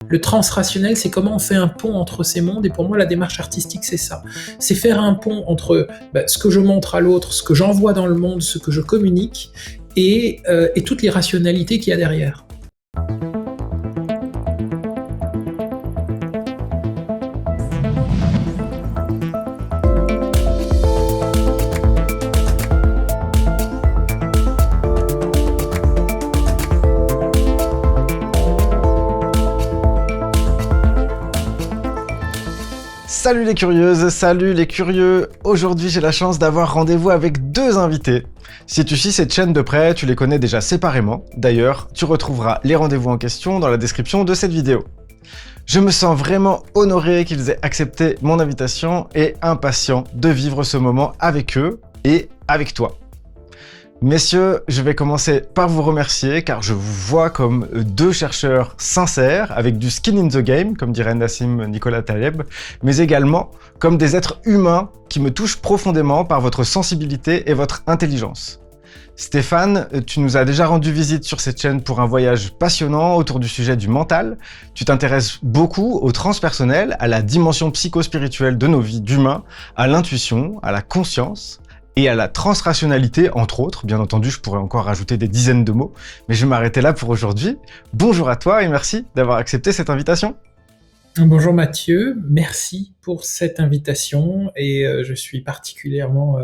Le transrationnel, c'est comment on fait un pont entre ces mondes, et pour moi, la démarche artistique, c'est ça. C'est faire un pont entre ce que je montre à l'autre, ce que j'envoie dans le monde, ce que je communique, et toutes les rationalités qu'il y a derrière. Salut les curieuses, salut les curieux. Aujourd'hui, j'ai la chance d'avoir rendez-vous avec deux invités. Si tu suis cette chaîne de près, tu les connais déjà séparément. D'ailleurs, tu retrouveras les rendez-vous en question dans la description de cette vidéo. Je me sens vraiment honoré qu'ils aient accepté mon invitation et impatient de vivre ce moment avec eux et avec toi. Messieurs, je vais commencer par vous remercier car je vous vois comme deux chercheurs sincères avec du skin in the game, comme dirait Nassim Nicolas Taleb, mais également comme des êtres humains qui me touchent profondément par votre sensibilité et votre intelligence. Stéphane, tu nous as déjà rendu visite sur cette chaîne pour un voyage passionnant autour du sujet du mental. Tu t'intéresses beaucoup au transpersonnel, à la dimension psychospirituelle de nos vies d'humains, à l'intuition, à la conscience et à la transrationalité, entre autres. Bien entendu, je pourrais encore rajouter des dizaines de mots, mais je vais m'arrêter là pour aujourd'hui. Bonjour à toi et merci d'avoir accepté cette invitation. Bonjour Mathieu, merci pour cette invitation, et je suis particulièrement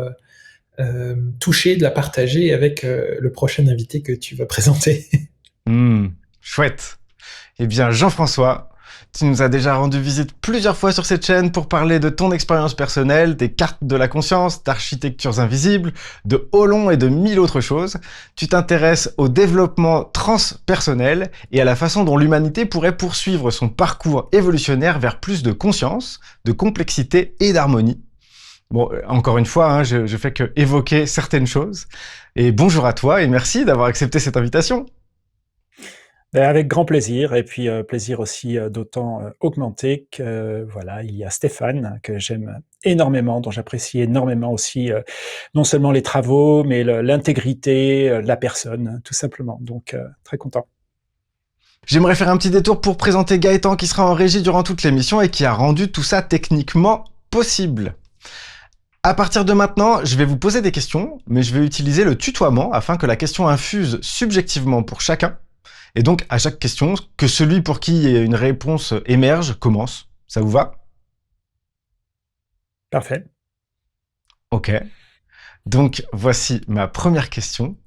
touché de la partager avec le prochain invité que tu vas présenter. Chouette. Eh bien, Jean-François, tu nous as déjà rendu visite plusieurs fois sur cette chaîne pour parler de ton expérience personnelle, des cartes de la conscience, d'architectures invisibles, de Holon et de mille autres choses. Tu t'intéresses au développement transpersonnel et à la façon dont l'humanité pourrait poursuivre son parcours évolutionnaire vers plus de conscience, de complexité et d'harmonie. Bon, encore une fois, je fais que évoquer certaines choses. Et bonjour à toi et merci d'avoir accepté cette invitation. Avec grand plaisir, et puis plaisir aussi d'autant augmenté que voilà, il y a Stéphane que j'aime énormément, dont j'apprécie énormément aussi non seulement les travaux, mais l'intégrité de la personne, tout simplement. Donc très content. J'aimerais faire un petit détour pour présenter Gaëtan qui sera en régie durant toute l'émission et qui a rendu tout ça techniquement possible. À partir de maintenant, je vais vous poser des questions, mais je vais utiliser le tutoiement afin que la question infuse subjectivement pour chacun. Et donc, à chaque question, que celui pour qui une réponse émerge commence. Ça vous va? Parfait. Ok. Donc, voici ma première question.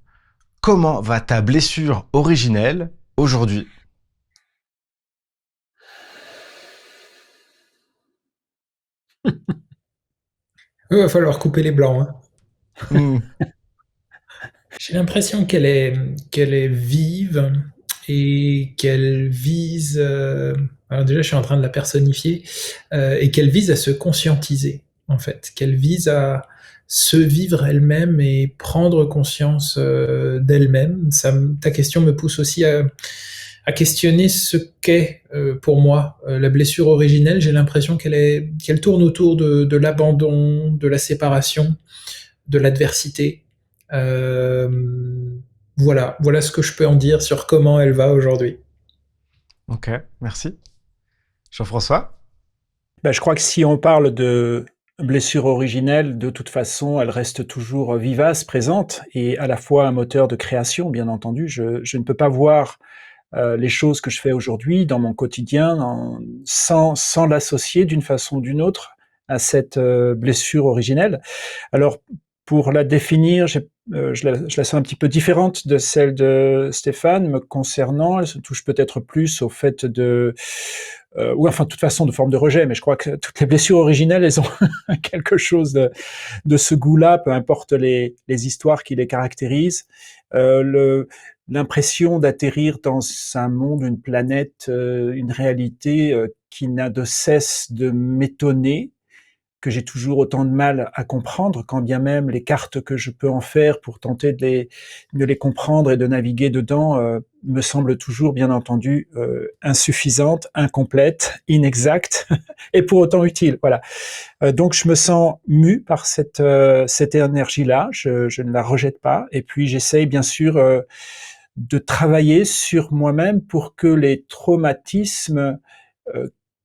Comment va ta blessure originelle aujourd'hui? Il va falloir couper les blancs, hein. Hmm. J'ai l'impression qu'elle est vive et qu'elle vise. Alors déjà, je suis en train de la personnifier, et qu'elle vise à se conscientiser, en fait, qu'elle vise à se vivre elle-même et prendre conscience d'elle-même. Ta question me pousse aussi à questionner ce qu'est pour moi la blessure originelle. J'ai l'impression qu'elle tourne autour de l'abandon, de la séparation, de l'adversité. Voilà ce que je peux en dire sur comment elle va aujourd'hui. Ok, merci. Jean-François? Je crois que si on parle de blessure originelle, de toute façon, elle reste toujours vivace, présente, et à la fois un moteur de création, bien entendu. Je ne peux pas voir les choses que je fais aujourd'hui dans mon quotidien sans l'associer d'une façon ou d'une autre à cette blessure originelle. Alors, pour la définir, je la sens un petit peu différente de celle de Stéphane me concernant. Elle se touche peut-être plus au fait ou enfin, de toute façon, de forme de rejet, mais je crois que toutes les blessures originelles, elles ont quelque chose de ce goût-là, peu importe les histoires qui les caractérisent. L'impression d'atterrir dans un monde, une planète, une réalité qui n'a de cesse de m'étonner, que j'ai toujours autant de mal à comprendre, quand bien même les cartes que je peux en faire pour tenter de les comprendre et de naviguer dedans me semblent toujours, bien entendu, insuffisantes, incomplètes, inexactes, et pour autant utiles. Voilà. Donc je me sens mu par cette énergie-là, je ne la rejette pas, et puis j'essaye bien sûr de travailler sur moi-même pour que les traumatismes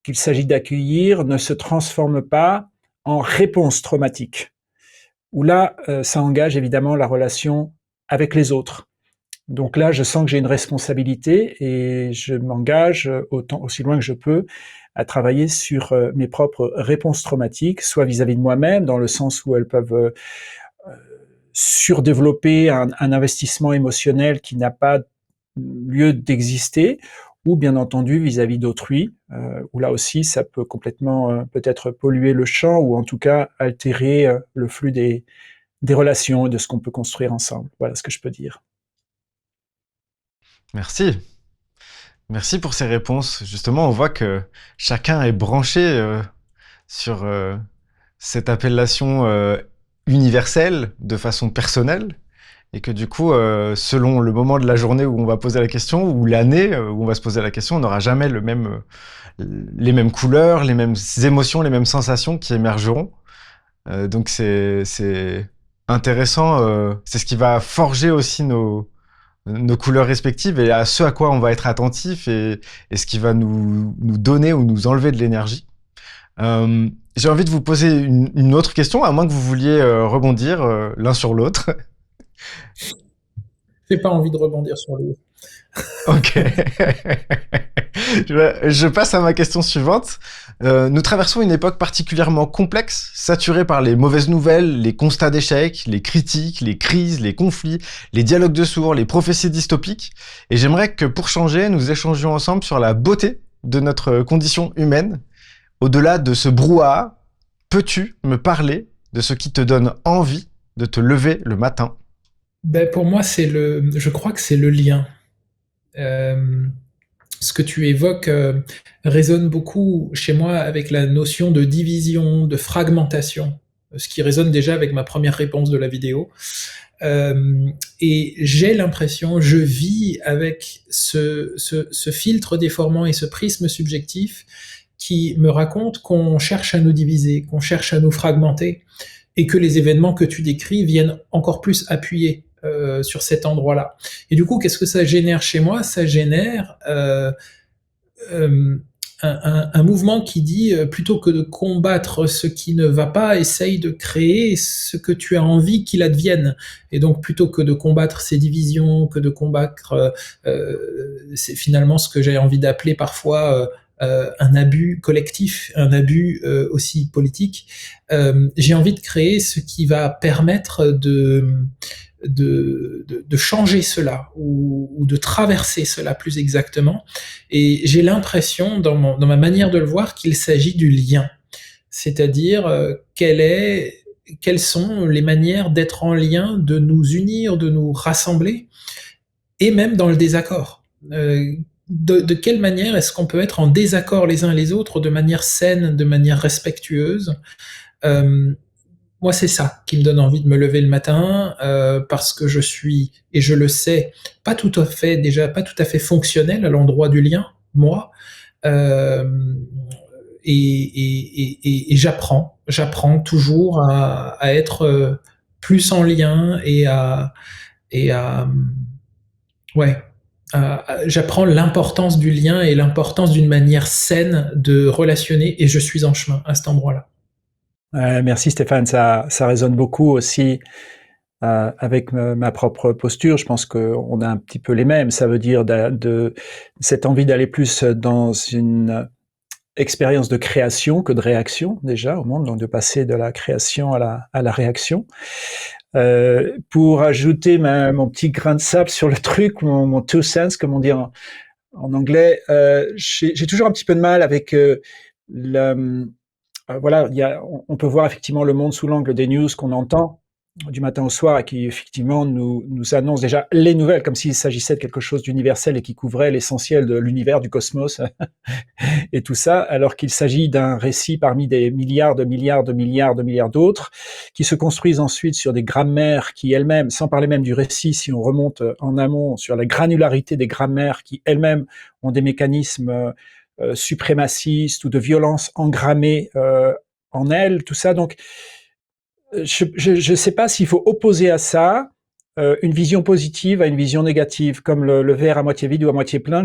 qu'il s'agit d'accueillir ne se transforment pas en réponse traumatique. Où là, ça engage évidemment la relation avec les autres. Donc là, je sens que j'ai une responsabilité et je m'engage aussi loin que je peux à travailler sur mes propres réponses traumatiques, soit vis-à-vis de moi-même, dans le sens où elles peuvent surdévelopper un investissement émotionnel qui n'a pas lieu d'exister, ou bien entendu vis-à-vis d'autrui, où là aussi ça peut complètement peut-être polluer le champ, ou en tout cas altérer le flux des relations et de ce qu'on peut construire ensemble. Voilà ce que je peux dire. Merci. Merci pour ces réponses. Justement, on voit que chacun est branché sur cette appellation universelle de façon personnelle et que du coup, selon le moment de la journée où on va poser la question ou l'année où on va se poser la question, on n'aura jamais les mêmes couleurs, les mêmes émotions, les mêmes sensations qui émergeront. Donc c'est intéressant. C'est ce qui va forger aussi nos couleurs respectives et à ce à quoi on va être attentif et ce qui va nous donner ou nous enlever de l'énergie. J'ai envie de vous poser une autre question, à moins que vous vouliez rebondir l'un sur l'autre. J'ai pas envie de rebondir sur le. Ok. Je passe à ma question suivante. Nous traversons une époque particulièrement complexe, saturée par les mauvaises nouvelles, les constats d'échecs, les critiques, les crises, les conflits, les dialogues de sourds, les prophéties dystopiques. Et j'aimerais que pour changer, nous échangions ensemble sur la beauté de notre condition humaine. Au-delà de ce brouhaha, peux-tu me parler de ce qui te donne envie de te lever le matin? Ben, pour moi, je crois que c'est le lien. Ce que tu évoques résonne beaucoup chez moi avec la notion de division, de fragmentation, ce qui résonne déjà avec ma première réponse de la vidéo. Et j'ai l'impression, je vis avec ce filtre déformant et ce prisme subjectif qui me raconte qu'on cherche à nous diviser, qu'on cherche à nous fragmenter, et que les événements que tu décris viennent encore plus appuyer sur cet endroit-là. Et du coup, qu'est-ce que ça génère chez moi? Ça génère un mouvement qui dit, plutôt que de combattre ce qui ne va pas, essaye de créer ce que tu as envie qu'il advienne. Et donc, plutôt que de combattre ces divisions, que de combattre, c'est finalement ce que j'ai envie d'appeler parfois un abus collectif, un abus aussi politique, j'ai envie de créer ce qui va permettre de changer cela ou de traverser cela plus exactement. Et j'ai l'impression, dans ma manière de le voir, qu'il s'agit du lien. C'est-à-dire, quelles sont les manières d'être en lien, de nous unir, de nous rassembler, et même dans le désaccord. De quelle manière est-ce qu'on peut être en désaccord les uns les autres de manière saine, de manière respectueuse? Moi, c'est ça qui me donne envie de me lever le matin, parce que je suis, et je le sais, pas tout à fait fonctionnel à l'endroit du lien, moi, euh, et j'apprends toujours à être plus en lien et à ouais, j'apprends l'importance du lien et l'importance d'une manière saine de relationner, et je suis en chemin à cet endroit-là. Merci Stéphane, ça résonne beaucoup aussi avec ma propre posture. Je pense qu'on a un petit peu les mêmes. Ça veut dire de cette envie d'aller plus dans une expérience de création que de réaction déjà au monde, donc de passer de la création à la réaction. Pour ajouter mon petit grain de sable sur le truc, mon two cents, comme on dit en anglais, j'ai toujours un petit peu de mal avec voilà, on peut voir effectivement le monde sous l'angle des news qu'on entend du matin au soir et qui effectivement nous annonce déjà les nouvelles comme s'il s'agissait de quelque chose d'universel et qui couvrait l'essentiel de l'univers, du cosmos et tout ça, alors qu'il s'agit d'un récit parmi des milliards d'autres qui se construisent ensuite sur des grammaires qui elles-mêmes, sans parler même du récit, si on remonte en amont sur la granularité des grammaires qui elles-mêmes ont des mécanismes suprémacistes ou de violence engrammés en elles, tout ça. Donc, je ne sais pas s'il faut opposer à ça une vision positive à une vision négative, comme le verre à moitié vide ou à moitié plein.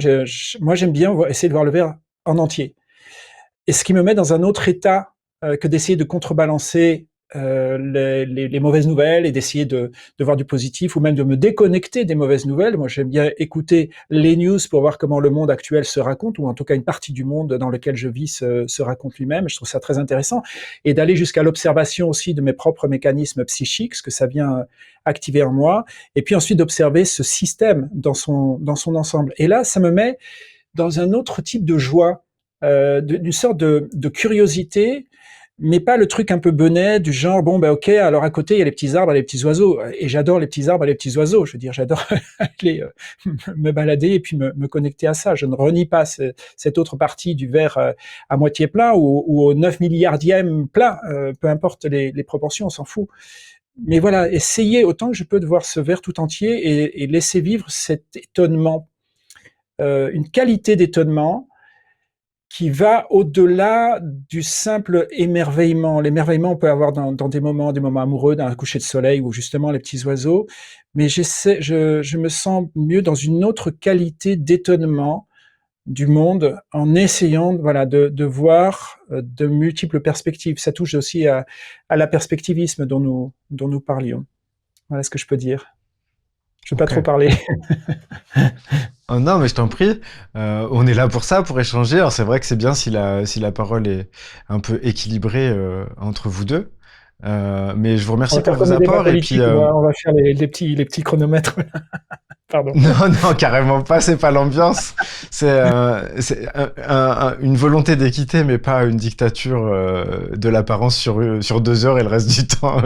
Moi, j'aime bien essayer de voir le verre en entier. Et ce qui me met dans un autre état que d'essayer de contrebalancer les mauvaises nouvelles et d'essayer de voir du positif ou même de me déconnecter des mauvaises nouvelles. Moi, j'aime bien écouter les news pour voir comment le monde actuel se raconte, ou en tout cas une partie du monde dans lequel je vis se raconte lui-même. Je trouve ça très intéressant. Et d'aller jusqu'à l'observation aussi de mes propres mécanismes psychiques, ce que ça vient activer en moi, et puis ensuite d'observer ce système dans son ensemble. Et là, ça me met dans un autre type de joie, d'une sorte de curiosité, mais pas le truc un peu benet du genre bon ben ok, alors à côté il y a les petits arbres et les petits oiseaux, et j'adore les petits arbres et les petits oiseaux. Je veux dire, j'adore aller me balader et puis me connecter à ça. Je ne renie pas cette autre partie du verre à moitié plein ou au 9 milliardième plein, peu importe les proportions, on s'en fout. Mais voilà, essayer autant que je peux de voir ce verre tout entier et laisser vivre cet étonnement, une qualité d'étonnement qui va au-delà du simple émerveillement. L'émerveillement, on peut avoir dans des moments amoureux, dans un coucher de soleil ou justement les petits oiseaux, mais je me sens mieux dans une autre qualité d'étonnement du monde en essayant voilà, de voir de multiples perspectives. Ça touche aussi à la perspectivisme dont nous parlions. Voilà ce que je peux dire. Je ne vais pas trop parler. Oh non, mais je t'en prie. On est là pour ça, pour échanger. Alors c'est vrai que c'est bien si la parole est un peu équilibrée entre vous deux. Mais je vous remercie pour vos apports. Et puis, on va faire les petits chronomètres. Pardon. Non, non, carrément pas, c'est pas l'ambiance. C'est une volonté d'équité, mais pas une dictature de l'apparence sur 2 heures et le reste du temps,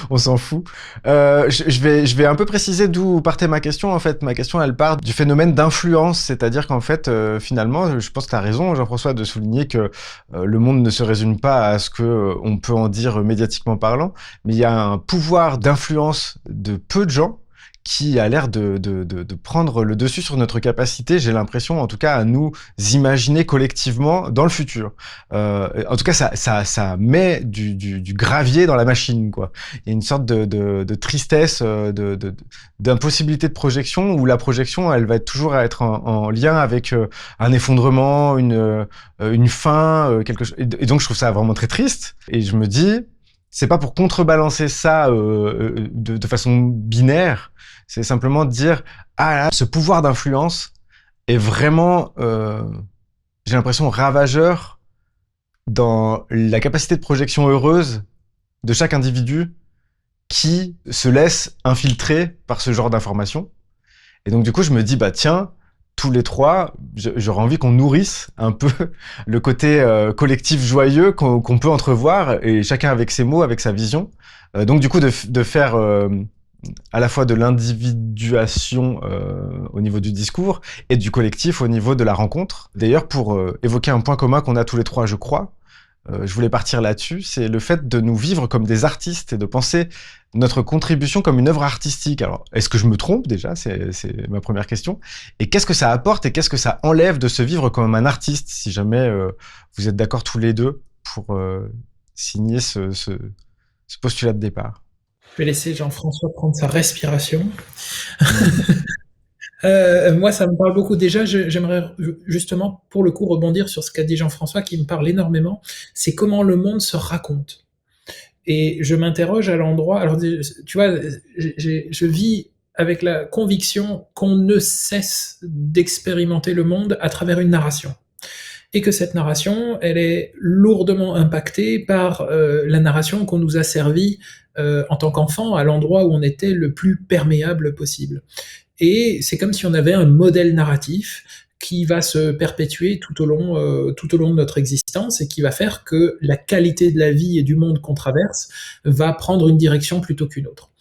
on s'en fout. Je vais un peu préciser d'où partait ma question. En fait, ma question, elle part du phénomène d'influence, c'est-à-dire qu'en fait, finalement, je pense que tu as raison, Jean-François, de souligner que le monde ne se résume pas à ce que on peut en dire médiatiquement parlant, mais il y a un pouvoir d'influence de peu de gens qui a l'air de prendre le dessus sur notre capacité, j'ai l'impression, en tout cas, à nous imaginer collectivement dans le futur. En tout cas, ça met du gravier dans la machine, quoi. Il y a une sorte de tristesse, d'impossibilité de projection, où la projection, elle va toujours être en lien avec un effondrement, une fin, quelque chose. Et donc, je trouve ça vraiment très triste. Et je me dis, c'est pas pour contrebalancer ça de façon binaire, c'est simplement de dire ah là, ce pouvoir d'influence est vraiment, j'ai l'impression, ravageur dans la capacité de projection heureuse de chaque individu qui se laisse infiltrer par ce genre d'informations. Et donc du coup, je me dis bah tiens, tous les trois, j'aurais envie qu'on nourrisse un peu le côté collectif joyeux qu'on peut entrevoir, et chacun avec ses mots, avec sa vision. Donc du coup, de faire à la fois de l'individuation au niveau du discours et du collectif au niveau de la rencontre. D'ailleurs, pour évoquer un point commun qu'on a tous les trois, je crois, je voulais partir là-dessus, c'est le fait de nous vivre comme des artistes et de penser notre contribution comme une œuvre artistique. Alors, est-ce que je me trompe déjà? C'est ma première question. Et qu'est-ce que ça apporte et qu'est-ce que ça enlève de se vivre comme un artiste, si jamais vous êtes d'accord tous les deux pour signer ce postulat de départ? Je vais laisser Jean-François prendre sa respiration. Moi, ça me parle beaucoup. Déjà, j'aimerais justement, pour le coup, rebondir sur ce qu'a dit Jean-François, qui me parle énormément. C'est comment le monde se raconte. Et je m'interroge à l'endroit. Alors, tu vois, je vis avec la conviction qu'on ne cesse d'expérimenter le monde à travers une narration. Et que cette narration, elle est lourdement impactée par la narration qu'on nous a servie en tant qu'enfant à l'endroit où on était le plus perméable possible. Et c'est comme si on avait un modèle narratif qui va se perpétuer tout au long de notre existence et qui va faire que la qualité de la vie et du monde qu'on traverse va prendre une direction plutôt qu'une autre.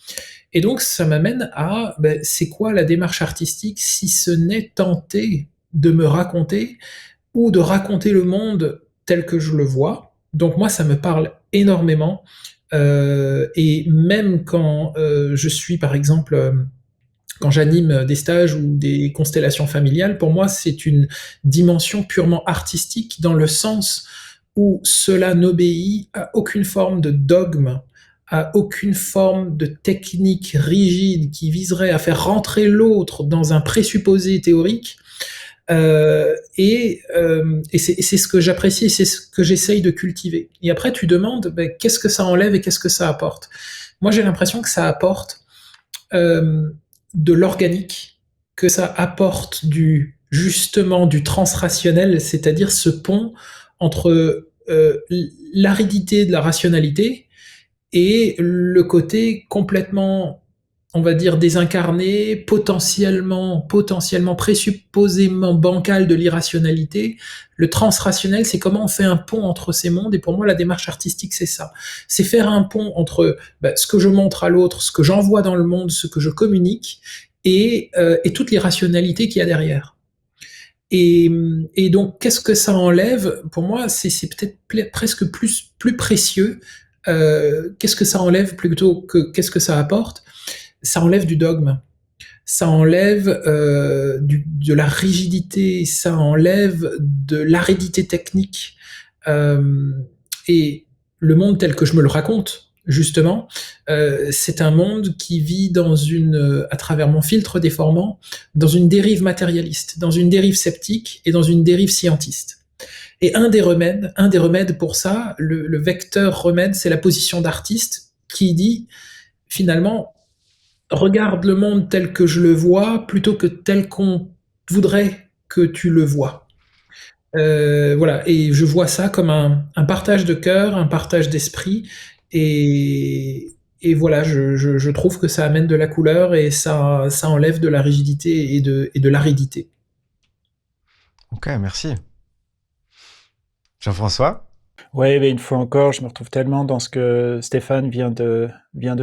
Et donc ça m'amène à, c'est quoi la démarche artistique si ce n'est tenter de me raconter ou de raconter le monde tel que je le vois. Donc moi, ça me parle énormément. Et même quand je suis, par exemple, quand j'anime des stages ou des constellations familiales, pour moi, c'est une dimension purement artistique dans le sens où cela n'obéit à aucune forme de dogme, à aucune forme de technique rigide qui viserait à faire rentrer l'autre dans un présupposé théorique. Et c'est ce que j'apprécie, c'est ce que j'essaye de cultiver. Et après, tu demandes qu'est-ce que ça enlève et qu'est-ce que ça apporte. Moi, j'ai l'impression que ça apporte de l'organique, que ça apporte justement du transrationnel, c'est-à-dire ce pont entre l'aridité de la rationalité et le côté complètement, on va dire, désincarné, potentiellement présupposément bancal de l'irrationalité. Le transrationnel, c'est comment on fait un pont entre ces mondes. Et pour moi, la démarche artistique, c'est ça. C'est faire un pont entre ce que je montre à l'autre, ce que j'envoie dans le monde, ce que je communique, et toute l'irrationalité qu'il y a derrière. Et donc, qu'est-ce que ça enlève? Pour moi, c'est peut-être presque plus précieux. Qu'est-ce que ça enlève plutôt que qu'est-ce que ça apporte? Ça enlève du dogme, ça enlève de la rigidité, ça enlève de l'aridité technique. Et le monde tel que je me le raconte, justement, c'est un monde qui vit à travers mon filtre déformant, dans une dérive matérialiste, dans une dérive sceptique et dans une dérive scientiste. Et un des remèdes pour ça, le vecteur remède, c'est la position d'artiste qui dit, finalement, regarde le monde tel que je le vois plutôt que tel qu'on voudrait que tu le vois. Voilà, et je vois ça comme un partage de cœur, un partage d'esprit, et voilà, je trouve que ça amène de la couleur et ça enlève de la rigidité et de l'aridité. Ok, merci. Jean-François? Oui, mais une fois encore, je me retrouve tellement dans ce que Stéphane vient de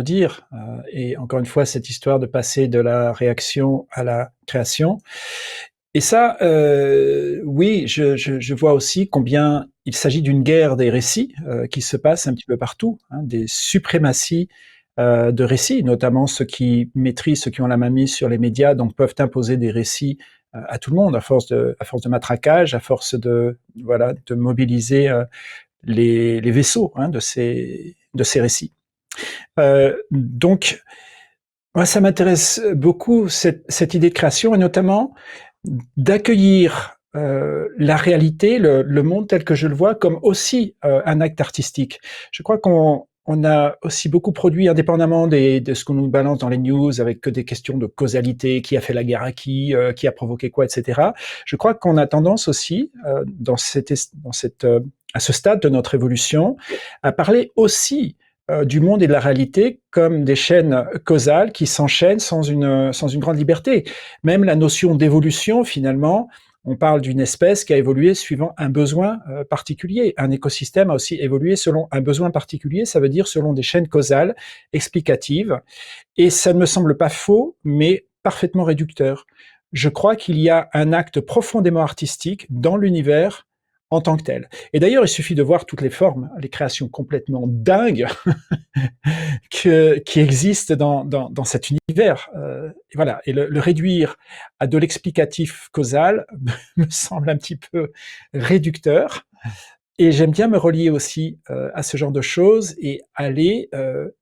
dire. Et encore une fois, cette histoire de passer de la réaction à la création. Et ça, oui, je vois aussi combien il s'agit d'une guerre des récits qui se passe un petit peu partout, hein, des suprématies de récits, notamment ceux qui maîtrisent, ceux qui ont la main mise sur les médias, donc peuvent imposer des récits à tout le monde à force de matraquage, à force de mobiliser les vaisseaux de ces récits. Donc, moi, ça m'intéresse beaucoup cette idée de création et notamment d'accueillir la réalité, le monde tel que je le vois, comme aussi un acte artistique. Je crois qu'on a aussi beaucoup produit, indépendamment de ce qu'on nous balance dans les news, avec que des questions de causalité, qui a fait la guerre à qui a provoqué quoi, etc. Je crois qu'on a tendance aussi, à ce stade de notre évolution, à parler aussi du monde et de la réalité comme des chaînes causales qui s'enchaînent sans une grande liberté. Même la notion d'évolution, finalement, on parle d'une espèce qui a évolué suivant un besoin particulier. Un écosystème a aussi évolué selon un besoin particulier, ça veut dire selon des chaînes causales explicatives. Et ça ne me semble pas faux, mais parfaitement réducteur. Je crois qu'il y a un acte profondément artistique dans l'univers en tant que tel. Et d'ailleurs, il suffit de voir toutes les formes, les créations complètement dingues qui existent dans cet univers. Et voilà. Et le réduire à de l'explicatif causal me semble un petit peu réducteur. Et j'aime bien me relier aussi à ce genre de choses et aller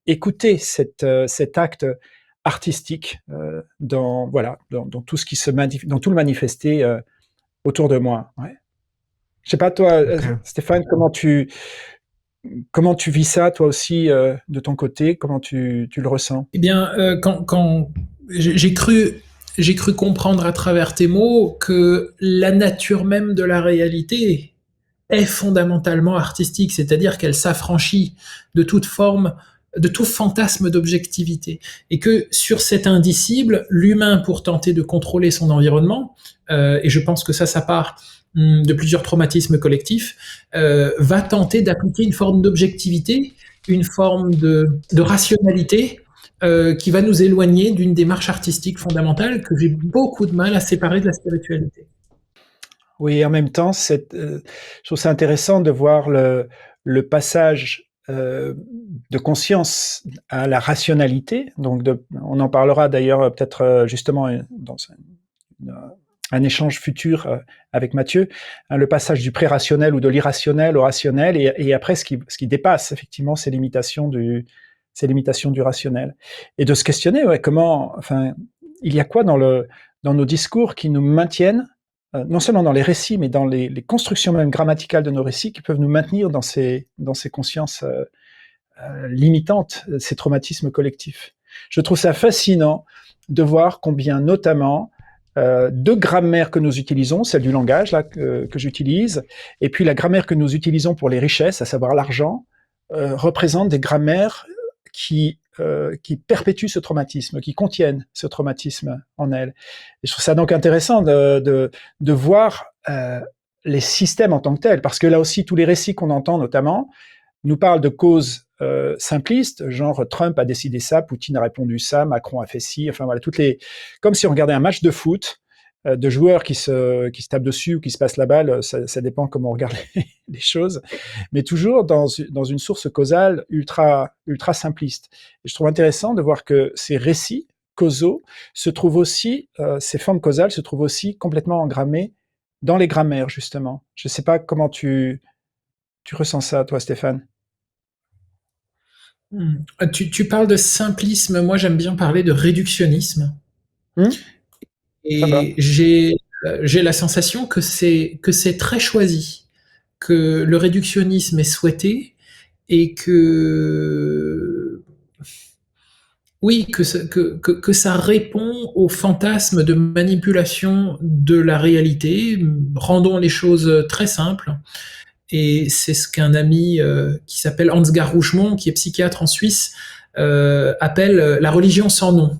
écouter cet acte artistique dans tout ce qui dans tout le manifesté autour de moi. Ouais. Je sais pas, toi, Okay. Stéphane, comment tu vis ça, toi aussi, de ton côté? Comment tu le ressens? Eh bien, quand j'ai cru comprendre à travers tes mots que la nature même de la réalité est fondamentalement artistique, c'est-à-dire qu'elle s'affranchit de toute forme, de tout fantasme d'objectivité, et que sur cet indicible, l'humain, pour tenter de contrôler son environnement, et je pense que ça part de plusieurs traumatismes collectifs, va tenter d'appliquer une forme d'objectivité, une forme de rationalité, qui va nous éloigner d'une démarche artistique fondamentale que j'ai beaucoup de mal à séparer de la spiritualité. Oui, en même temps, je trouve ça intéressant de voir le passage de conscience à la rationalité. Donc, on en parlera d'ailleurs peut-être justement dans un échange futur avec Mathieu, hein, le passage du pré-rationnel ou de l'irrationnel au rationnel, et après ce qui dépasse effectivement ces limitations ces limitations du rationnel. Et de se questionner, il y a quoi dans nos discours qui nous maintiennent, non seulement dans les récits, mais dans les constructions même grammaticales de nos récits, qui peuvent nous maintenir dans ces consciences limitantes, ces traumatismes collectifs. Je trouve ça fascinant de voir combien, notamment, deux grammaires que nous utilisons, celle du langage là, que j'utilise, et puis la grammaire que nous utilisons pour les richesses, à savoir l'argent, représentent des grammaires qui perpétuent ce traumatisme, qui contiennent ce traumatisme en elles. Et je trouve ça donc intéressant de voir les systèmes en tant que tels, parce que là aussi, tous les récits qu'on entend notamment nous parlent de causes simplistes, genre Trump a décidé ça, Poutine a répondu ça, Macron a fait ci, enfin voilà, comme si on regardait un match de foot, de joueurs qui se tapent dessus ou qui se passent la balle, ça dépend comment on regarde les choses, mais toujours dans une source causale ultra simpliste. Et je trouve intéressant de voir que ces récits causaux se trouvent aussi, ces formes causales se trouvent aussi complètement engrammées dans les grammaires, justement. Je ne sais pas comment tu ressens ça, toi, Stéphane. Tu parles de simplisme, moi j'aime bien parler de réductionnisme. Ça va. Et j'ai la sensation que c'est très choisi, que le réductionnisme est souhaité et que oui, que ça répond au fantasme de manipulation de la réalité. Rendons les choses très simples. Et c'est ce qu'un ami qui s'appelle Ansgar Rougemont, qui est psychiatre en Suisse, appelle la religion sans nom.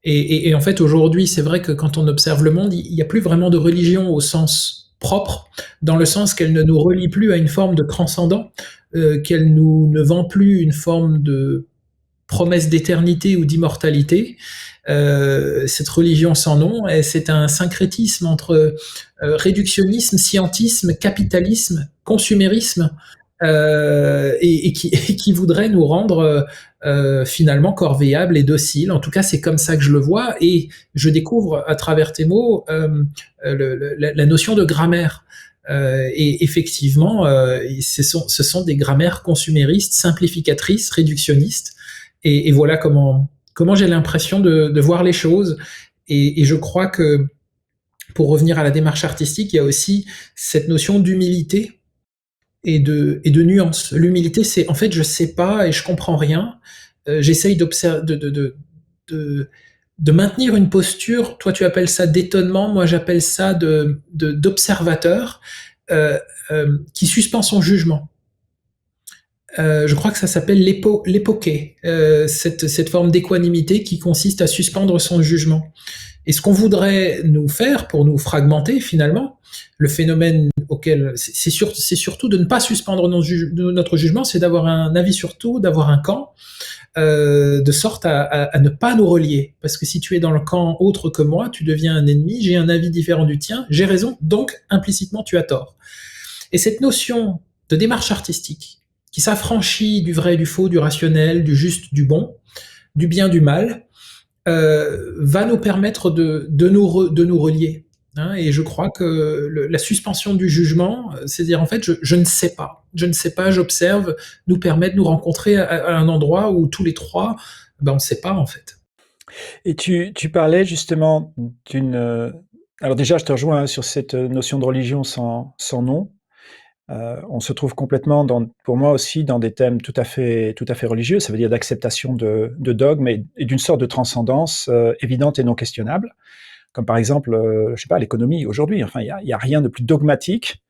Et en fait, aujourd'hui, c'est vrai que quand on observe le monde, il n'y a plus vraiment de religion au sens propre, dans le sens qu'elle ne nous relie plus à une forme de transcendant, qu'elle ne vend plus une forme de promesse d'éternité ou d'immortalité. Cette religion sans nom, c'est un syncrétisme entre réductionnisme, scientisme, capitalisme, consumérisme, et qui voudrait nous rendre finalement corvéables et dociles. En tout cas, c'est comme ça que je le vois, et je découvre à travers tes mots la notion de grammaire. Et effectivement, ce sont des grammaires consuméristes, simplificatrices, réductionnistes, et voilà comment j'ai l'impression de voir les choses. Et je crois que, pour revenir à la démarche artistique, il y a aussi cette notion d'humilité et de nuance. L'humilité, c'est en fait, je sais pas et je comprends rien. J'essaye de maintenir une posture. Toi, tu appelles ça d'étonnement. Moi, j'appelle ça d'observateur qui suspend son jugement. Je crois que ça s'appelle l'époquet, cette forme d'équanimité qui consiste à suspendre son jugement. Et ce qu'on voudrait nous faire pour nous fragmenter, finalement, le phénomène auquel c'est surtout de ne pas suspendre notre jugement, c'est d'avoir un avis sur tout, d'avoir un camp, de sorte à ne pas nous relier. Parce que si tu es dans le camp autre que moi, tu deviens un ennemi, j'ai un avis différent du tien, j'ai raison, donc implicitement tu as tort. Et cette notion de démarche artistique, qui s'affranchit du vrai et du faux, du rationnel, du juste, du bon, du bien, du mal, va nous permettre de nous relier. Hein, et je crois que la suspension du jugement, c'est-à-dire en fait, je ne sais pas, j'observe, nous permet de nous rencontrer à un endroit où tous les trois, on ne sait pas en fait. Et tu parlais justement d'une... alors déjà, je te rejoins sur cette notion de religion sans nom. On se trouve complètement, pour moi aussi, dans des thèmes tout à fait religieux, ça veut dire d'acceptation de dogmes et d'une sorte de transcendance évidente et non questionnable, comme par exemple, je sais pas, l'économie aujourd'hui. Enfin, il y a rien de plus dogmatique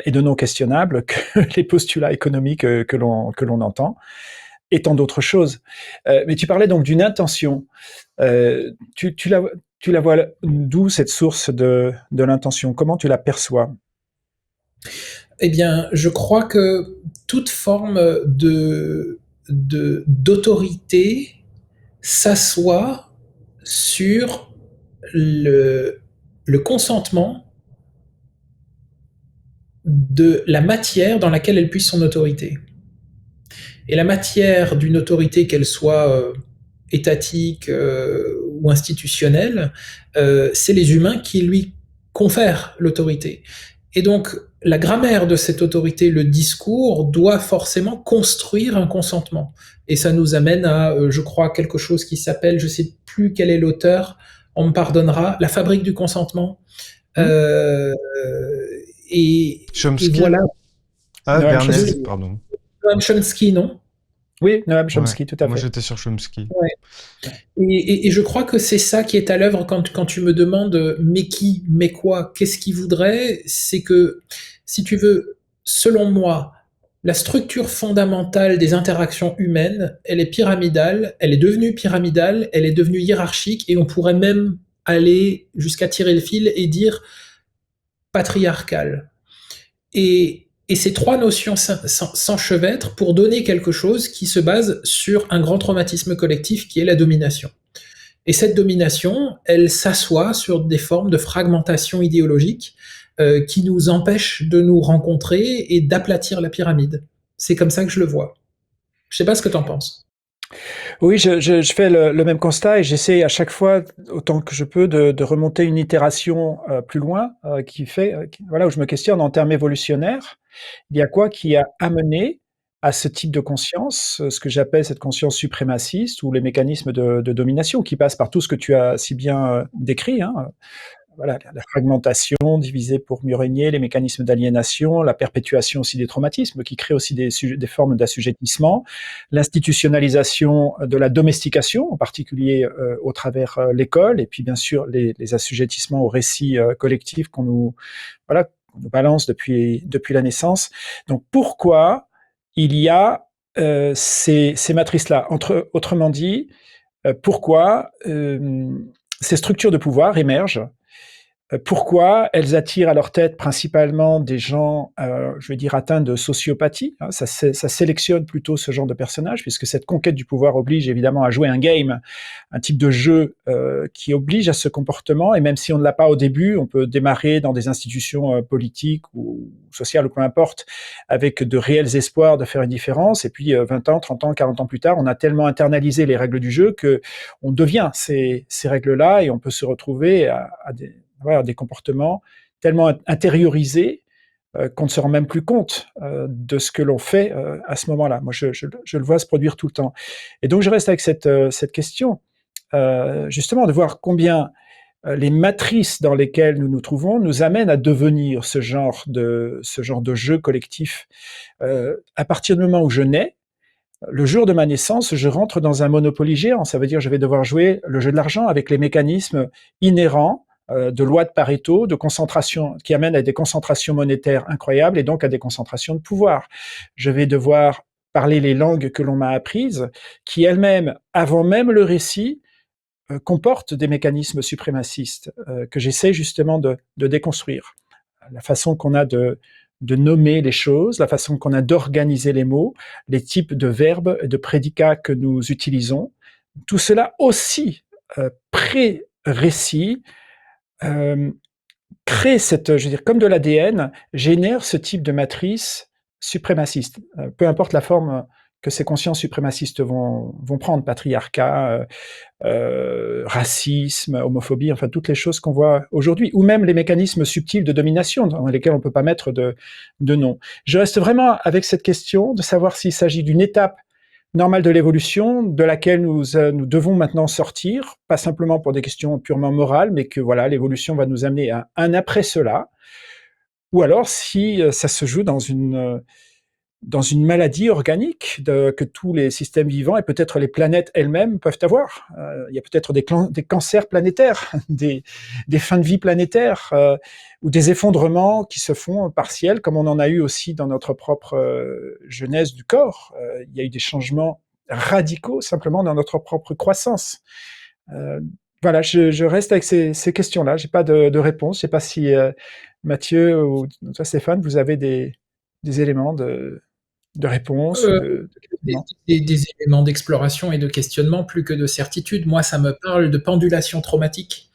et de non questionnable que les postulats économiques que l'on entend, et tant d'autres choses. Mais tu parlais donc d'une intention. Tu la vois d'où, cette source de l'intention? Comment tu la perçois? Eh bien, je crois que toute forme d'autorité s'assoit sur le consentement de la matière dans laquelle elle puise son autorité. Et la matière d'une autorité, qu'elle soit étatique ou institutionnelle, c'est les humains qui lui confèrent l'autorité. Et donc, la grammaire de cette autorité, le discours, doit forcément construire un consentement. Et ça nous amène à, je crois, quelque chose qui s'appelle, je sais plus quel est l'auteur, on me pardonnera, La fabrique du consentement. Euh, et Chomsky? voilà. Ah, Noam Bernays, Chomsky. pardon. Noam Chomsky, non? Oui, Noam Ouais, Chomsky, tout à moi fait. j'étais sur Chomsky. Ouais. Et je crois que c'est ça qui est à l'œuvre quand tu me demandes mais qui, mais quoi, qu'est-ce qu'il voudrait, c'est que, si tu veux, selon moi, la structure fondamentale des interactions humaines, elle est pyramidale, elle est devenue pyramidale, elle est devenue hiérarchique, et on pourrait même aller jusqu'à tirer le fil et dire patriarcale. Et ces trois notions s'enchevêtrent pour donner quelque chose qui se base sur un grand traumatisme collectif qui est la domination. Et cette domination, elle s'assoit sur des formes de fragmentation idéologique qui nous empêchent de nous rencontrer et d'aplatir la pyramide. C'est comme ça que je le vois. Je sais pas ce que tu en penses. Oui, je fais le même constat et j'essaie à chaque fois, autant que je peux, de remonter une itération plus loin, voilà, où je me questionne en termes évolutionnaires. Il y a quoi qui a amené à ce type de conscience, ce que j'appelle cette conscience suprémaciste ou les mécanismes de domination qui passent par tout ce que tu as si bien décrit, hein, voilà, la fragmentation, diviser pour mieux régner, les mécanismes d'aliénation, la perpétuation aussi des traumatismes, qui créent aussi des formes d'assujettissement, l'institutionnalisation de la domestication, en particulier au travers l'école, et puis bien sûr les assujettissements aux récits collectifs voilà, qu'on nous balance depuis la naissance. Donc pourquoi il y a ces matrices-là? Autrement dit, pourquoi ces structures de pouvoir émergent? Pourquoi elles attirent à leur tête principalement des gens, je vais dire, atteints de sociopathie, hein, ça sélectionne plutôt ce genre de personnages, puisque cette conquête du pouvoir oblige évidemment à jouer un game, un type de jeu qui oblige à ce comportement, et même si on ne l'a pas au début, on peut démarrer dans des institutions politiques ou sociales, ou peu importe, avec de réels espoirs de faire une différence, et puis 20 ans, 30 ans, 40 ans plus tard, on a tellement internalisé les règles du jeu qu'on devient ces règles-là, et on peut se retrouver à des comportements tellement intériorisés qu'on ne se rend même plus compte de ce que l'on fait à ce moment-là. Moi, je le vois se produire tout le temps. Et donc, je reste avec cette question, justement, de voir combien les matrices dans lesquelles nous nous trouvons nous amènent à devenir ce genre de jeu collectif. À partir du moment où je nais, le jour de ma naissance, je rentre dans un Monopoly géant. Ça veut dire que je vais devoir jouer le jeu de l'argent avec les mécanismes inhérents de loi de Pareto, de concentration, qui amènent à des concentrations monétaires incroyables et donc à des concentrations de pouvoir. Je vais devoir parler les langues que l'on m'a apprises, qui elles-mêmes, avant même le récit, comportent des mécanismes suprémacistes que j'essaie justement de déconstruire. La façon qu'on a de nommer les choses, la façon qu'on a d'organiser les mots, les types de verbes et de prédicats que nous utilisons, tout cela aussi pré-récit, crée cette, je veux dire, comme de l'ADN, génère ce type de matrice suprémaciste. Peu importe la forme que ces consciences suprémacistes vont prendre, patriarcat, racisme, homophobie, enfin toutes les choses qu'on voit aujourd'hui, ou même les mécanismes subtils de domination dans lesquels on ne peut pas mettre de nom. Je reste vraiment avec cette question de savoir s'il s'agit d'une étape normale de l'évolution, de laquelle nous devons maintenant sortir, pas simplement pour des questions purement morales, mais que voilà, l'évolution va nous amener à un après cela, ou alors si ça se joue dans une maladie organique que tous les systèmes vivants et peut-être les planètes elles-mêmes peuvent avoir. Il y a peut-être des cancers planétaires, des fins de vie planétaires, ou des effondrements qui se font partiels, comme on en a eu aussi dans notre propre genèse du corps. Il y a eu des changements radicaux simplement dans notre propre croissance. Voilà, je reste avec ces questions-là. J'ai pas de réponse. Je sais pas si Mathieu ou toi Stéphane, vous avez des éléments de réponse ou Euh, de des, questionnement. des éléments d'exploration et de questionnement plus que de certitude. Moi, ça me parle de pendulation traumatique.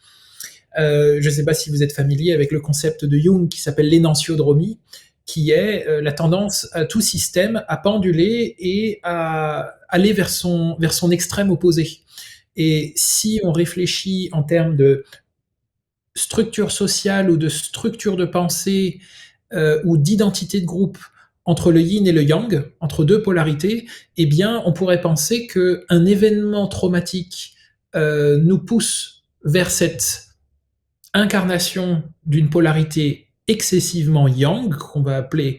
Je ne sais pas si vous êtes familier avec le concept de Jung qui s'appelle l'énantiodromie, qui est la tendance à tout système à penduler et à aller vers son extrême opposé. Et si on réfléchit en termes de structure sociale ou de structure de pensée ou d'identité de groupe entre le yin et le yang, entre deux polarités, eh bien, on pourrait penser qu'un événement traumatique nous pousse vers cette incarnation d'une polarité excessivement yang, qu'on va appeler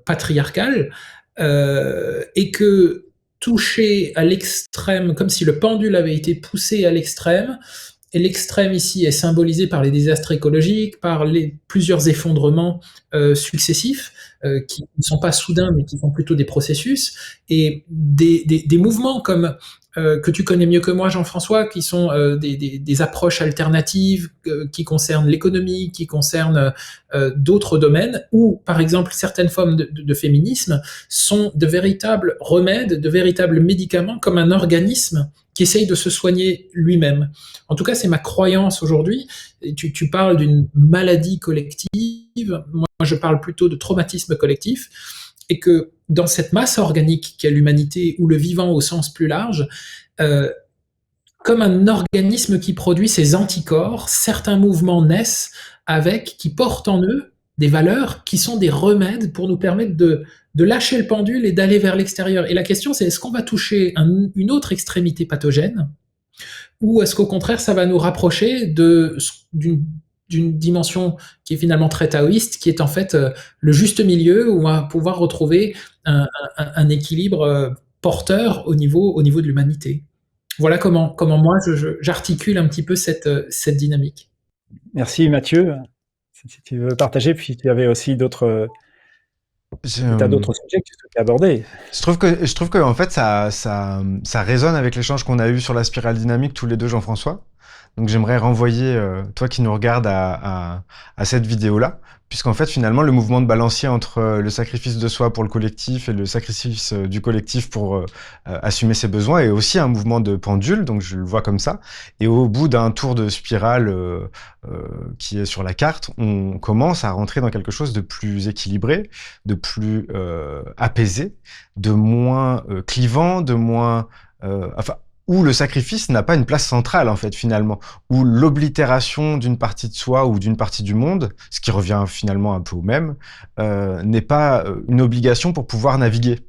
patriarcale, et que touché à l'extrême, comme si le pendule avait été poussé à l'extrême, et l'extrême ici est symbolisé par les désastres écologiques, par plusieurs effondrements successifs, qui ne sont pas soudains, mais qui sont plutôt des processus, et des mouvements comme que tu connais mieux que moi, Jean-François, qui sont des approches alternatives qui concernent l'économie, qui concernent d'autres domaines, ou par exemple certaines formes de féminisme sont de véritables remèdes, de véritables médicaments, comme un organisme qui essaye de se soigner lui-même. En tout cas, c'est ma croyance aujourd'hui. Tu parles d'une maladie collective, moi je parle plutôt de traumatisme collectif, et que dans cette masse organique qu'est l'humanité, ou le vivant au sens plus large, comme un organisme qui produit ses anticorps, certains mouvements naissent qui portent en eux des valeurs qui sont des remèdes pour nous permettre de lâcher le pendule et d'aller vers l'extérieur. Et la question, c'est est-ce qu'on va toucher une autre extrémité pathogène, ou est-ce qu'au contraire, ça va nous rapprocher d'une dimension qui est finalement très taoïste, qui est en fait le juste milieu, où on va pouvoir retrouver un équilibre porteur au niveau de l'humanité. Voilà comment moi j'articule un petit peu cette dynamique. Merci Mathieu. Si tu veux partager, puis tu avais aussi d'autres sujets que tu souhaitais aborder. Je trouve que en fait, ça résonne avec l'échange qu'on a eu sur la spirale dynamique tous les deux, Jean-François. Donc j'aimerais renvoyer, toi qui nous regardes, à cette vidéo-là, puisqu'en fait, finalement, le mouvement de balancier entre le sacrifice de soi pour le collectif et le sacrifice du collectif pour assumer ses besoins est aussi un mouvement de pendule, donc je le vois comme ça. Et au bout d'un tour de spirale qui est sur la carte, on commence à rentrer dans quelque chose de plus équilibré, de plus apaisé, de moins clivant, de moins... où le sacrifice n'a pas une place centrale, en fait, finalement, où l'oblitération d'une partie de soi ou d'une partie du monde, ce qui revient finalement un peu au même, n'est pas une obligation pour pouvoir naviguer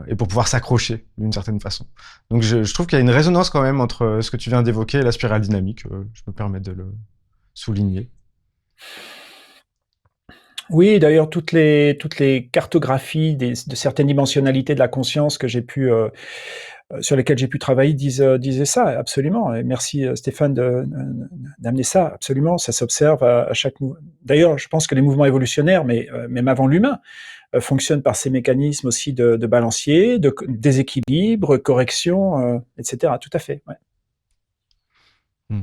et pour pouvoir s'accrocher d'une certaine façon. Donc je trouve qu'il y a une résonance quand même entre ce que tu viens d'évoquer et la spirale dynamique, je me permets de le souligner. Oui, d'ailleurs, toutes les cartographies de certaines dimensionnalités de la conscience que sur lesquelles j'ai pu travailler disaient ça, absolument. Et merci Stéphane d'amener ça, absolument. Ça s'observe à chaque mouvement. D'ailleurs, je pense que les mouvements évolutionnaires, mais même avant l'humain, fonctionnent par ces mécanismes aussi de balancier, de déséquilibre, correction, etc. Tout à fait. Ouais.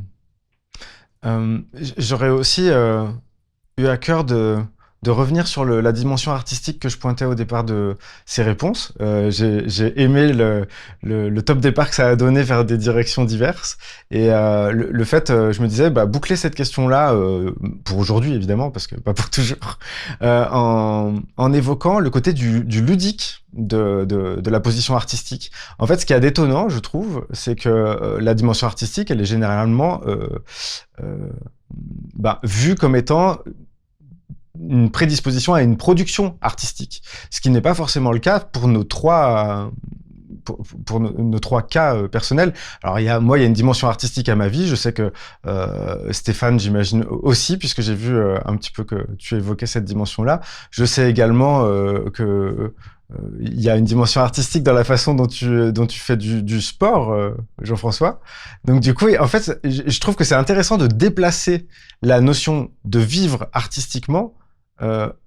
J'aurais aussi eu à cœur de revenir sur la dimension artistique que je pointais au départ de ces réponses. J'ai aimé le top départ que ça a donné vers des directions diverses. Et le fait, je me disais, boucler cette question-là, pour aujourd'hui évidemment, parce que pas pour toujours, en évoquant le côté du ludique de la position artistique. En fait, ce qui est d'étonnant, je trouve, c'est que la dimension artistique, elle est généralement vue comme étant une prédisposition à une production artistique, ce qui n'est pas forcément le cas pour nos trois cas personnels. Alors il y a une dimension artistique à ma vie, je sais que Stéphane, j'imagine aussi, puisque j'ai vu un petit peu que tu évoquais cette dimension-là. Je sais également que il y a une dimension artistique dans la façon dont tu fais du sport, Jean-François. Donc du coup, en fait, je trouve que c'est intéressant de déplacer la notion de vivre artistiquement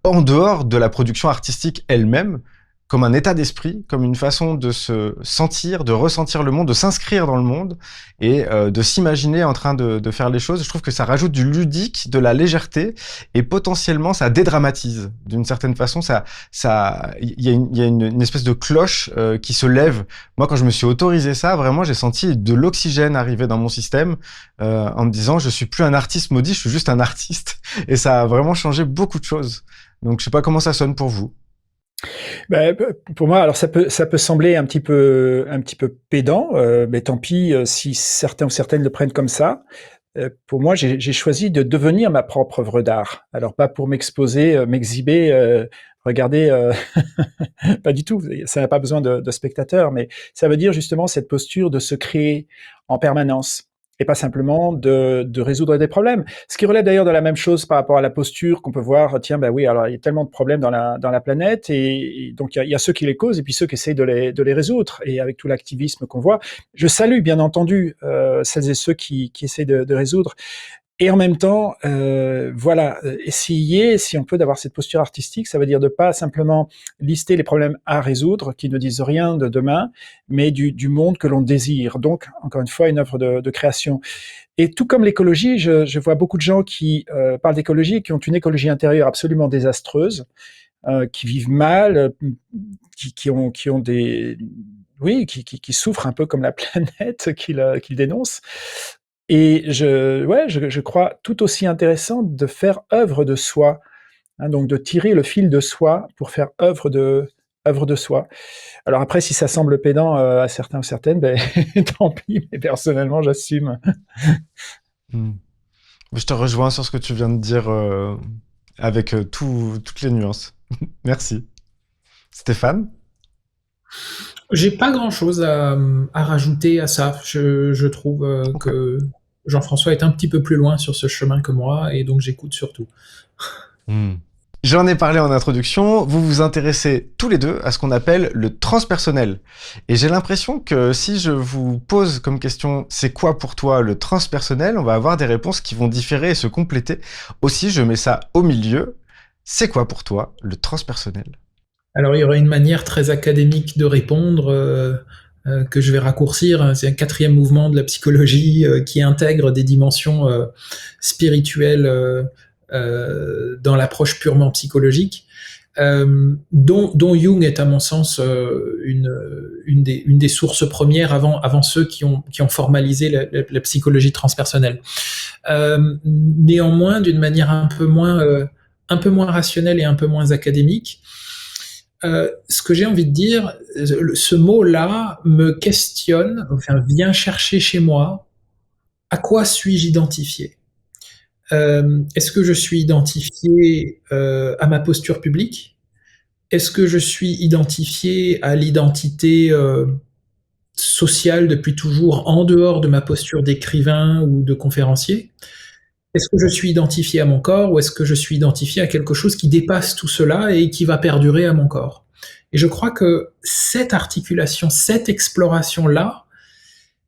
en dehors de la production artistique elle-même, comme un état d'esprit, comme une façon de se sentir, de ressentir le monde, de s'inscrire dans le monde et de s'imaginer en train de faire les choses. Je trouve que ça rajoute du ludique, de la légèreté et potentiellement ça dédramatise. D'une certaine façon, il y a une espèce de cloche qui se lève. Moi, quand je me suis autorisé ça, vraiment, j'ai senti de l'oxygène arriver dans mon système en me disant, je suis plus un artiste maudit, je suis juste un artiste. Et ça a vraiment changé beaucoup de choses. Donc, je sais pas comment ça sonne pour vous. Pour moi, alors ça peut sembler un petit peu pédant, mais tant pis si certains ou certaines le prennent comme ça. pour moi, j'ai choisi de devenir ma propre œuvre d'art. Alors pas pour m'exposer, m'exhiber, regardez, pas du tout, ça n'a pas besoin de spectateurs, mais ça veut dire justement cette posture de se créer en permanence et pas simplement de résoudre des problèmes. Ce qui relève d'ailleurs de la même chose par rapport à la posture qu'on peut voir, tiens, ben oui, alors il y a tellement de problèmes dans la planète, et donc il y a ceux qui les causent et puis ceux qui essayent de les résoudre. Et avec tout l'activisme qu'on voit, je salue bien entendu celles et ceux qui essayent de résoudre. Et en même temps, voilà, essayer, si on peut, d'avoir cette posture artistique, ça veut dire de pas simplement lister les problèmes à résoudre, qui ne disent rien de demain, mais du monde que l'on désire. Donc, encore une fois, une œuvre de création. Et tout comme l'écologie, je vois beaucoup de gens qui parlent d'écologie et qui ont une écologie intérieure absolument désastreuse, qui vivent mal, qui ont des... Oui, qui souffrent un peu comme la planète qu'ils dénoncent. Et je crois tout aussi intéressant de faire œuvre de soi, hein, donc de tirer le fil de soi pour faire œuvre de soi. Alors après, si ça semble pédant à certains ou certaines, ben, tant pis, mais personnellement, j'assume. Hmm. Je te rejoins sur ce que tu viens de dire avec toutes les nuances. Merci. Stéphane? J'ai pas grand-chose à rajouter à ça. Je trouve Ok. que Jean-François est un petit peu plus loin sur ce chemin que moi, et donc j'écoute surtout. Hmm. J'en ai parlé en introduction, vous vous intéressez tous les deux à ce qu'on appelle le transpersonnel. Et j'ai l'impression que si je vous pose comme question c'est quoi pour toi le transpersonnel, on va avoir des réponses qui vont différer et se compléter. Aussi, je mets ça au milieu. C'est quoi pour toi le transpersonnel? Alors il y aurait une manière très académique de répondre que je vais raccourcir. C'est un quatrième mouvement de la psychologie qui intègre des dimensions spirituelles dans l'approche purement psychologique, dont Jung est à mon sens une des sources premières avant ceux qui ont formalisé la psychologie transpersonnelle. Néanmoins, d'une manière un peu moins rationnelle et un peu moins académique, ce que j'ai envie de dire, ce mot-là me questionne, enfin vient chercher chez moi, à quoi suis-je identifié? Est-ce que je suis identifié à ma posture publique? Est-ce que je suis identifié à l'identité sociale depuis toujours en dehors de ma posture d'écrivain ou de conférencier? Est-ce que je suis identifié à mon corps, ou est-ce que je suis identifié à quelque chose qui dépasse tout cela et qui va perdurer à mon corps? Et je crois que cette articulation, cette exploration-là,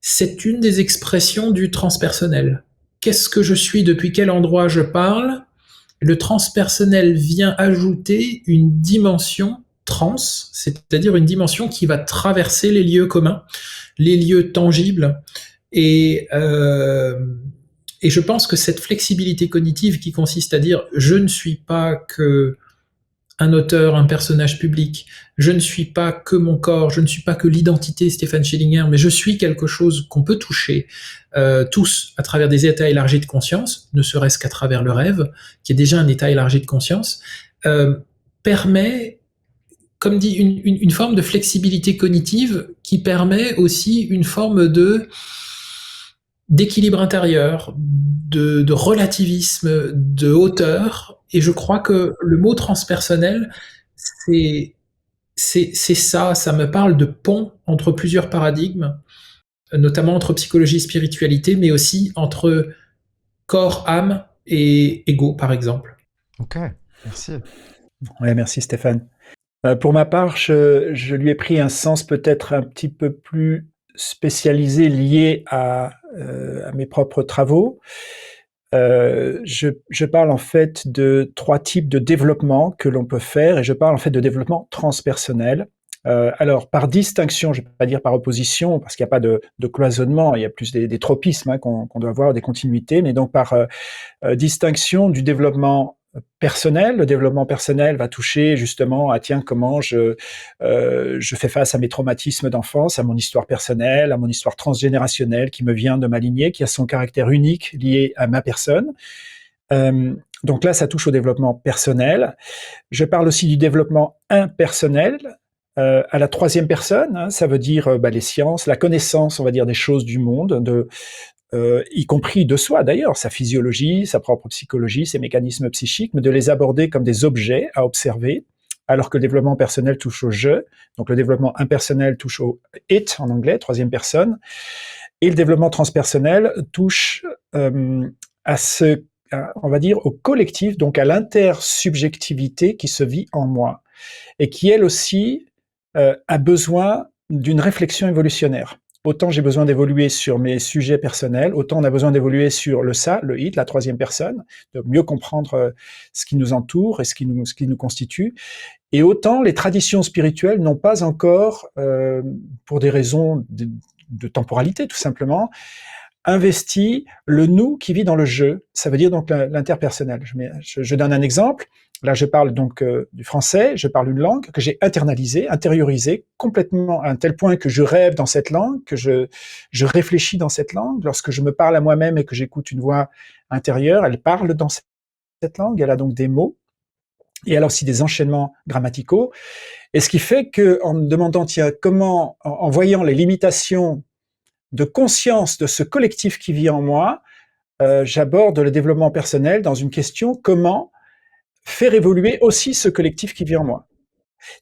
c'est une des expressions du transpersonnel. Qu'est-ce que je suis, depuis quel endroit je parle? Le transpersonnel vient ajouter une dimension trans, c'est-à-dire une dimension qui va traverser les lieux communs, les lieux tangibles, et je pense que cette flexibilité cognitive qui consiste à dire je ne suis pas que un auteur, un personnage public, je ne suis pas que mon corps, je ne suis pas que l'identité Stéphane Schellinger, mais je suis quelque chose qu'on peut toucher tous à travers des états élargis de conscience, ne serait-ce qu'à travers le rêve, qui est déjà un état élargi de conscience, permet, comme dit, une forme de flexibilité cognitive qui permet aussi une forme d'équilibre intérieur, de relativisme, de hauteur. Et je crois que le mot transpersonnel, c'est ça me parle de pont entre plusieurs paradigmes, notamment entre psychologie et spiritualité, mais aussi entre corps, âme et ego, par exemple. Ok, merci. Ouais, merci Stéphane. Pour ma part, je lui ai pris un sens peut-être un petit peu plus spécialisé, lié à mes propres travaux. Je parle en fait de 3 types de développement que l'on peut faire, et je parle en fait de développement transpersonnel. Alors par distinction, je ne vais pas dire par opposition, parce qu'il n'y a pas de cloisonnement, il y a plus des tropismes hein, qu'on doit avoir, des continuités, mais donc par distinction du développement personnel. Le développement personnel va toucher justement à tiens, comment je fais face à mes traumatismes d'enfance, à mon histoire personnelle, à mon histoire transgénérationnelle qui me vient de ma lignée, qui a son caractère unique lié à ma personne. Donc là, ça touche au développement personnel. Je parle aussi du développement impersonnel, à la troisième personne, hein, ça veut dire les sciences, la connaissance, on va dire, des choses du monde, y compris de soi d'ailleurs, sa physiologie, sa propre psychologie, ses mécanismes psychiques, mais de les aborder comme des objets à observer, alors que le développement personnel touche au je, donc le développement impersonnel touche au it en anglais, troisième personne, et le développement transpersonnel touche on va dire, au collectif, donc à l'intersubjectivité qui se vit en moi, et qui elle aussi a besoin d'une réflexion évolutionnaire. Autant j'ai besoin d'évoluer sur mes sujets personnels, autant on a besoin d'évoluer sur le ça, le it, la troisième personne, de mieux comprendre ce qui nous entoure et ce qui nous constitue. Et autant les traditions spirituelles n'ont pas encore, pour des raisons de temporalité tout simplement, investi le nous qui vit dans le je. Ça veut dire donc l'interpersonnel. Je donne un exemple. Là, je parle donc du français, je parle une langue que j'ai internalisée, intériorisée complètement à un tel point que je rêve dans cette langue, que je réfléchis dans cette langue. Lorsque je me parle à moi-même et que j'écoute une voix intérieure, elle parle dans cette langue, elle a donc des mots, et elle a aussi des enchaînements grammaticaux. Et ce qui fait que, en me demandant, tiens, comment, en voyant les limitations de conscience de ce collectif qui vit en moi, j'aborde le développement personnel dans une question: comment faire évoluer aussi ce collectif qui vit en moi.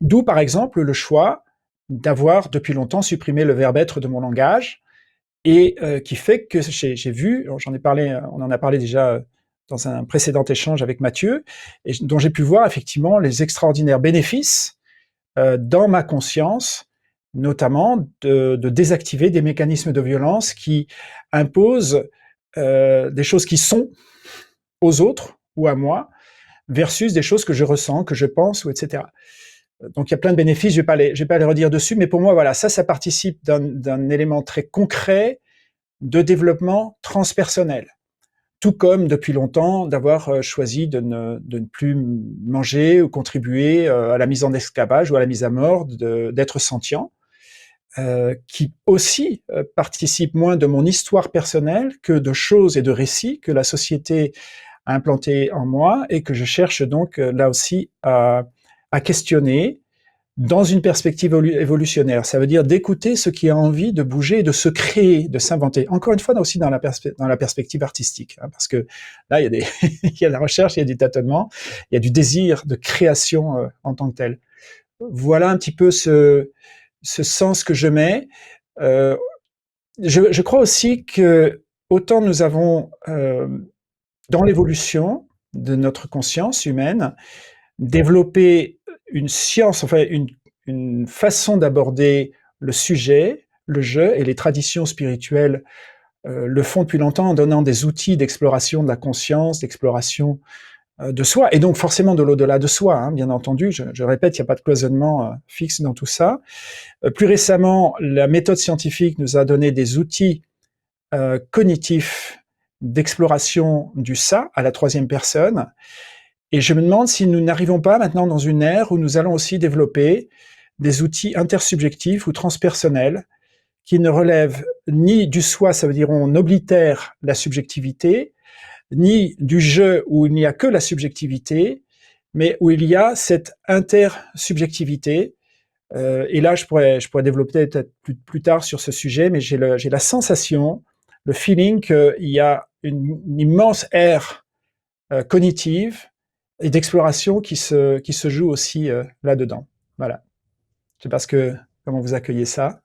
D'où, par exemple, le choix d'avoir depuis longtemps supprimé le verbe être de mon langage, et qui fait que j'ai vu, j'en ai parlé, on en a parlé déjà dans un précédent échange avec Mathieu, et dont j'ai pu voir effectivement les extraordinaires bénéfices dans ma conscience, notamment de désactiver des mécanismes de violence qui imposent des choses qui sont aux autres ou à moi, versus des choses que je ressens, que je pense, ou etc. Donc il y a plein de bénéfices, je vais pas les redire dessus, mais pour moi, voilà, ça participe d'un élément très concret de développement transpersonnel. Tout comme, depuis longtemps, d'avoir choisi de ne plus manger ou contribuer à la mise en esclavage ou à la mise à mort d'êtres sentients, qui aussi participent moins de mon histoire personnelle que de choses et de récits que la société a implantés en moi, et que je cherche donc là aussi à questionner dans une perspective évolutionnaire. Ça veut dire d'écouter ce qui a envie de bouger, de se créer, de s'inventer. Encore une fois, aussi dans la perspective artistique, hein, parce que là, il y a de la recherche, il y a du tâtonnement, il y a du désir de création en tant que tel. Voilà un petit peu ce sens que je mets. Je crois aussi que autant nous avons dans l'évolution de notre conscience humaine développé une science, enfin une façon d'aborder le sujet, le jeu, et les traditions spirituelles le font depuis longtemps en donnant des outils d'exploration de la conscience, d'exploration de soi, et donc forcément de l'au-delà de soi, hein, bien entendu. Je répète, il n'y a pas de cloisonnement fixe dans tout ça. Plus récemment, la méthode scientifique nous a donné des outils cognitifs d'exploration du ça à la troisième personne, et je me demande si nous n'arrivons pas maintenant dans une ère où nous allons aussi développer des outils intersubjectifs ou transpersonnels qui ne relèvent ni du soi, ça veut dire on oblitère la subjectivité, ni du je où il n'y a que la subjectivité, mais où il y a cette intersubjectivité. Et là, je pourrais développer peut-être plus tard sur ce sujet, mais j'ai la sensation, le feeling qu'il y a une immense ère cognitive et d'exploration qui se joue aussi là-dedans. Voilà. Je ne sais pas comment vous accueillez ça.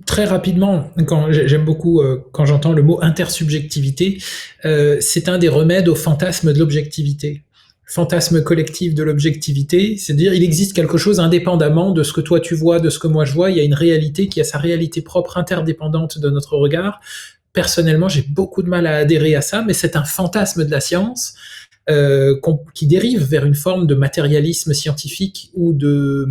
Très rapidement, j'aime beaucoup quand j'entends le mot intersubjectivité, c'est un des remèdes au fantasme de l'objectivité. Fantasme collectif de l'objectivité, c'est-à-dire il existe quelque chose indépendamment de ce que toi tu vois, de ce que moi je vois, il y a une réalité qui a sa réalité propre, interdépendante de notre regard. Personnellement, j'ai beaucoup de mal à adhérer à ça, mais c'est un fantasme de la science qui dérive vers une forme de matérialisme scientifique ou de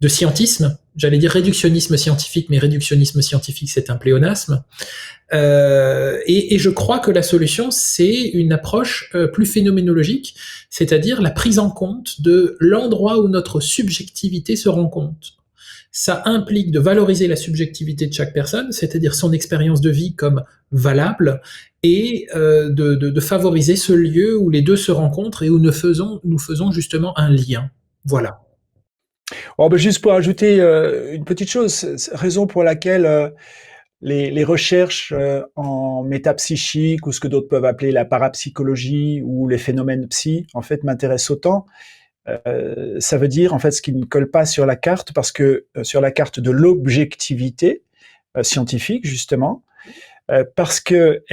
scientisme, j'allais dire réductionnisme scientifique, mais réductionnisme scientifique, c'est un pléonasme. Et je crois que la solution, c'est une approche plus phénoménologique, c'est-à-dire la prise en compte de l'endroit où notre subjectivité se rencontre. Ça implique de valoriser la subjectivité de chaque personne, c'est-à-dire son expérience de vie comme valable, et de favoriser ce lieu où les deux se rencontrent et où nous faisons justement un lien. Voilà. Oh, ben, juste pour ajouter une petite chose, raison pour laquelle les recherches en métapsychique ou ce que d'autres peuvent appeler la parapsychologie ou les phénomènes psy, en fait, m'intéressent autant. Ça veut dire en fait ce qui ne colle pas sur la carte, parce que sur la carte de l'objectivité scientifique justement, parce que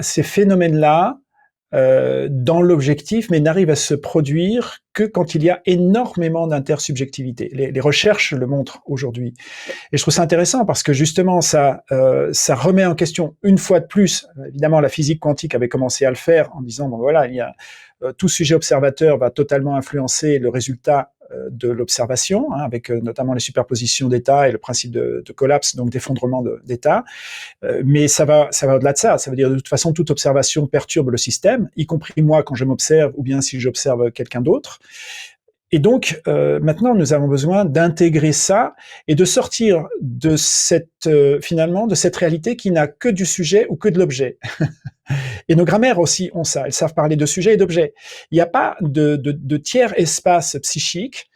ces phénomènes-là dans l'objectif, mais n'arrivent à se produire que quand il y a énormément d'intersubjectivité. Les recherches le montrent aujourd'hui. Et je trouve ça intéressant parce que justement, ça remet en question une fois de plus. Évidemment, la physique quantique avait commencé à le faire en disant, bon voilà, tout sujet observateur va totalement influencer le résultat de l'observation, hein, avec notamment les superpositions d'états et le principe de collapse, donc d'effondrement d'états. Mais ça va au-delà de ça. Ça veut dire de toute façon, toute observation perturbe le système, y compris moi quand je m'observe ou bien si j'observe quelqu'un d'autre. Et donc, maintenant, nous avons besoin d'intégrer ça et de sortir de finalement, de cette réalité qui n'a que du sujet ou que de l'objet. Et nos grammaires aussi ont ça. Elles savent parler de sujet et d'objet. Il n'y a pas de tiers espace psychique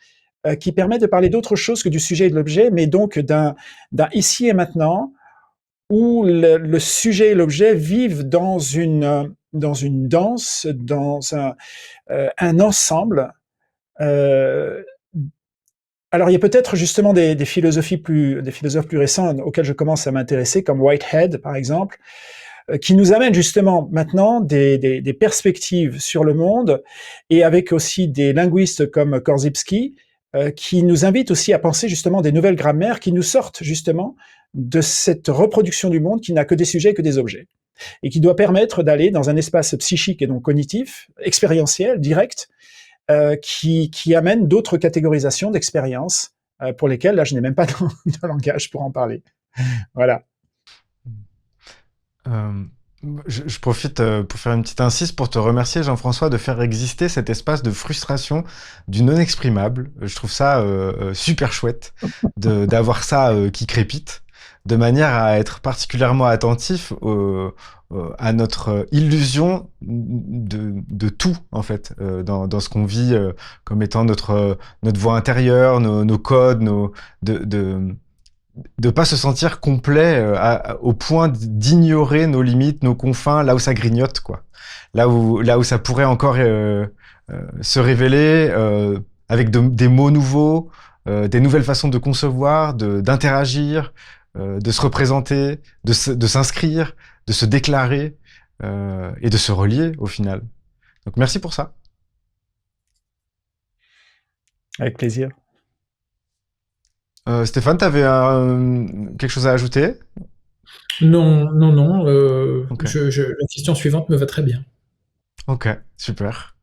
qui permet de parler d'autre chose que du sujet et de l'objet, mais donc d'un ici et maintenant où le sujet et l'objet vivent dans une danse, dans un ensemble. Alors, il y a peut-être justement des philosophes plus récents auxquels je commence à m'intéresser, comme Whitehead, par exemple, qui nous amènent justement maintenant des perspectives sur le monde, et avec aussi des linguistes comme Korzybski, qui nous invitent aussi à penser justement des nouvelles grammaires qui nous sortent justement de cette reproduction du monde qui n'a que des sujets et que des objets, et qui doit permettre d'aller dans un espace psychique et donc cognitif, expérientiel, direct, qui amène d'autres catégorisations d'expériences pour lesquelles, là, je n'ai même pas de langage pour en parler. Voilà. Je profite pour faire une petite incise pour te remercier, Jean-François, de faire exister cet espace de frustration du non-exprimable. Je trouve ça super chouette d'avoir ça qui crépite, de manière à être particulièrement attentif à notre illusion de tout, en fait, dans ce qu'on vit comme étant notre voix intérieure, nos codes, de pas se sentir complet au point d'ignorer nos limites, nos confins, là où ça grignote, quoi. Là où ça pourrait encore se révéler avec des mots nouveaux, des nouvelles façons de concevoir, d'interagir, de se représenter, de s'inscrire, de se déclarer et de se relier au final. Donc merci pour ça. Avec plaisir. Stéphane, tu avais quelque chose à ajouter? Non, non, non. Ok. La question suivante me va très bien. Ok, super.